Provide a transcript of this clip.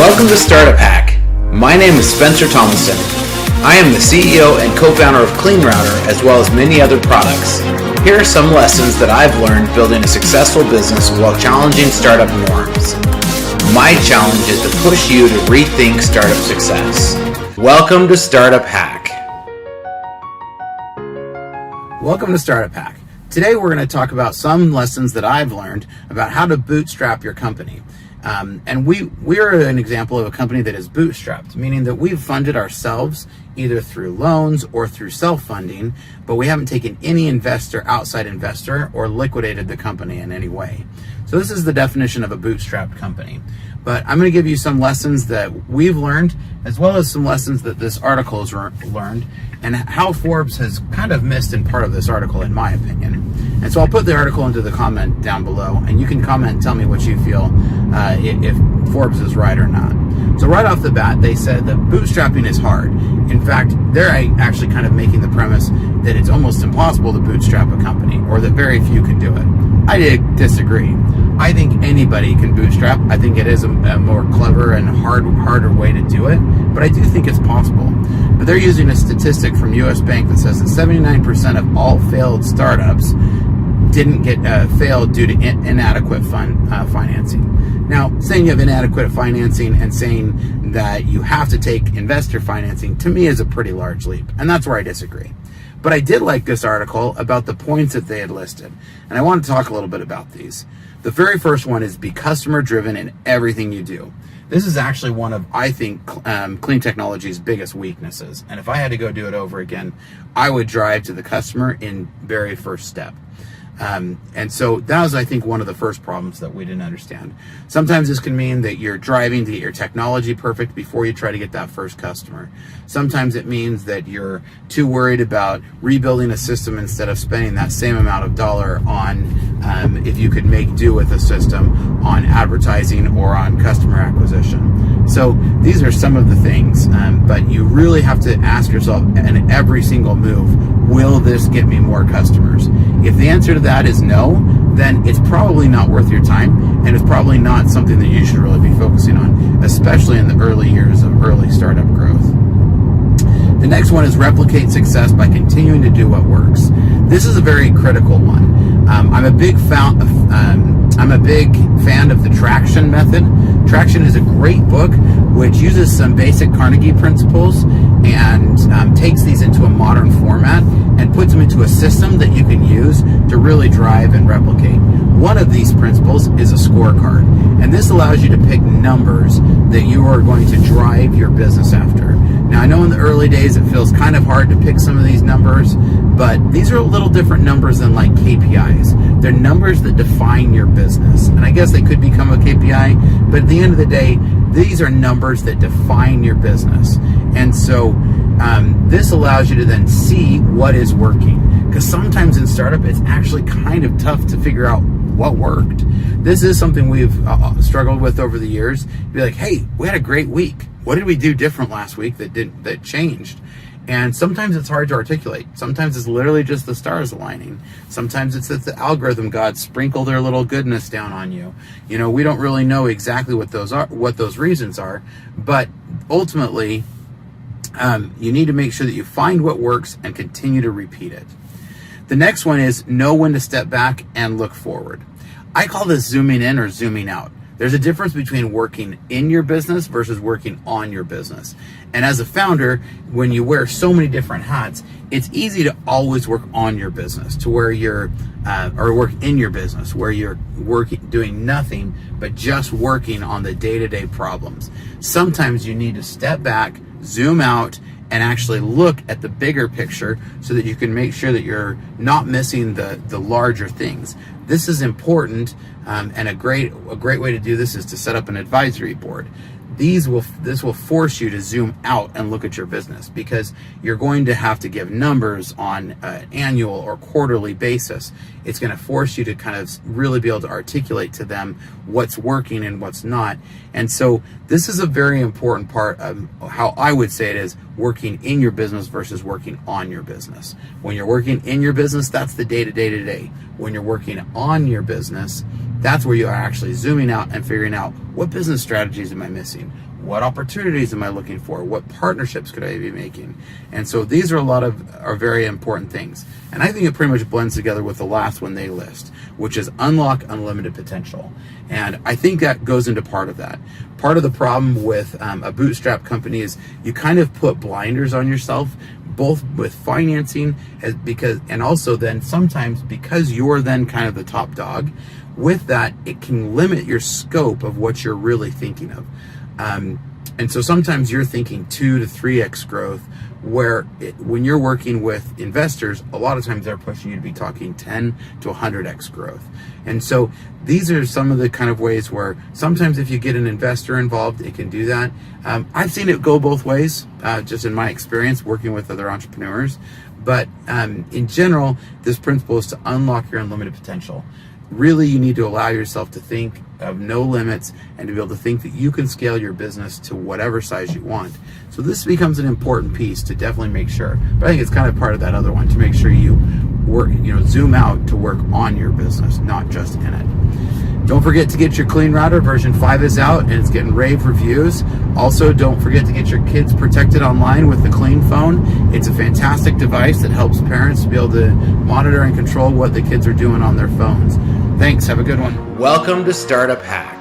Welcome to StartupHakk. My name is Spencer Thomason. I am the CEO and co-founder of CleanRouter, as well as many other products. Here are some lessons that I've learned building a successful business while challenging startup norms. My challenge is to push you to rethink startup success. Welcome to StartupHakk. Welcome to StartupHakk. Today we're going to talk about some lessons that I've learned about how to bootstrap your company. And we're an example of a company that is bootstrapped, meaning that we've funded ourselves either through loans or through self-funding, but we haven't taken any outside investor, or liquidated the company in any way. So this is the definition of a bootstrapped company. But I'm going to give you some lessons that we've learned, as well as some lessons that this article has learned, and how Forbes has kind of missed in part of this article, in my opinion. And so I'll put the article into the comment down below, and you can comment and tell me what you feel, if Forbes is right or not. So right off the bat, they said that bootstrapping is hard. In fact, they're actually kind of making the premise that it's almost impossible to bootstrap a company, or that very few can do it. I disagree. I think anybody can bootstrap. I think it is a more clever and harder way to do it, but I do think it's possible. But they're using a statistic from US Bank that says that 79% of all failed startups didn't get failed due to inadequate financing. Now, saying you have inadequate financing and saying that you have to take investor financing, to me, is a pretty large leap, and that's where I disagree. But I did like this article about the points that they had listed, and I want to talk a little bit about these. The very first one is be customer driven in everything you do. This is actually one of, I think, clean technology's biggest weaknesses. And if I had to go do it over again, I would drive to the customer in very first step. And so that was, I think, one of the first problems that we didn't understand. Sometimes this can mean that you're driving to get your technology perfect before you try to get that first customer. Sometimes it means that you're too worried about rebuilding a system instead of spending that same amount of dollar on, if you could make do with a system, on advertising or on customer acquisition. So these are some of the things, but you really have to ask yourself in every single move, will this get me more customers? If the answer to that is no, then it's probably not worth your time, and it's probably not something that you should really be focusing on, especially in the early years of early startup growth. The next one is replicate success by continuing to do what works. This is a very critical one. I'm a big fan of the Traction method. Traction is a great book which uses some basic Carnegie principles and takes these into a modern format and puts them into a system that you can use to really drive and replicate. One of these principles is a scorecard, and this allows you to pick numbers that you are going to drive your business after. Now, I know in the early days it feels kind of hard to pick some of these numbers, but these are a little different numbers than like KPIs. They're numbers that define your business, and I guess they could become a KPI, but at the end of the day, these are numbers that define your business. And so this allows you to then see what is working, because sometimes in startup it's actually kind of tough to figure out what worked. This is something we've struggled with over the years. Be like, hey, we had a great week. What did we do different last week that changed? And sometimes it's hard to articulate. Sometimes it's literally just the stars aligning. Sometimes it's that the algorithm gods sprinkle their little goodness down on you. You know, we don't really know exactly what those reasons are, but ultimately, you need to make sure that you find what works and continue to repeat it. The next one is know when to step back and look forward. I call this zooming in or zooming out. There's a difference between working in your business versus working on your business. And as a founder, when you wear so many different hats, it's easy to always work on your business to where you're, or work in your business where you're doing nothing but just working on the day-to-day problems. Sometimes you need to step back, zoom out, and actually look at the bigger picture so that you can make sure that you're not missing the larger things. This is important, and a great way to do this is to set up an advisory board. This will force you to zoom out and look at your business, because you're going to have to give numbers on an annual or quarterly basis. It's going to force you to kind of really be able to articulate to them what's working and what's not. And so this is a very important part of how I would say it is working in your business versus working on your business. When you're working in your business, that's the day-to-day. When you're working on your business, That's where you are actually zooming out and figuring out, what business strategies am I missing? What opportunities am I looking for? What partnerships could I be making? And so these are are very important things. And I think it pretty much blends together with the last one they list, which is unlock unlimited potential. And I think that goes into part of that. Part of the problem with a bootstrap company is you kind of put blinders on yourself, both with financing and also then sometimes because you're then kind of the top dog. With that, it can limit your scope of what you're really thinking of. And so sometimes you're thinking 2 to 3x growth, when you're working with investors, a lot of times they're pushing you to be talking 10 to 100x growth. And so these are some of the kind of ways where sometimes if you get an investor involved, it can do that. I've seen it go both ways, just in my experience working with other entrepreneurs. But in general, this principle is to unlock your unlimited potential. Really, you need to allow yourself to think of no limits and to be able to think that you can scale your business to whatever size you want. So this becomes an important piece to definitely make sure. But I think it's kind of part of that other one, to make sure you work, zoom out to work on your business, not just in it. Don't forget to get your CleanRouter. Version 5 is out and it's getting rave reviews. Also, don't forget to get your kids protected online with the CleanPhone. It's a fantastic device that helps parents be able to monitor and control what the kids are doing on their phones. Thanks. Have a good one. Welcome to StartupHakk.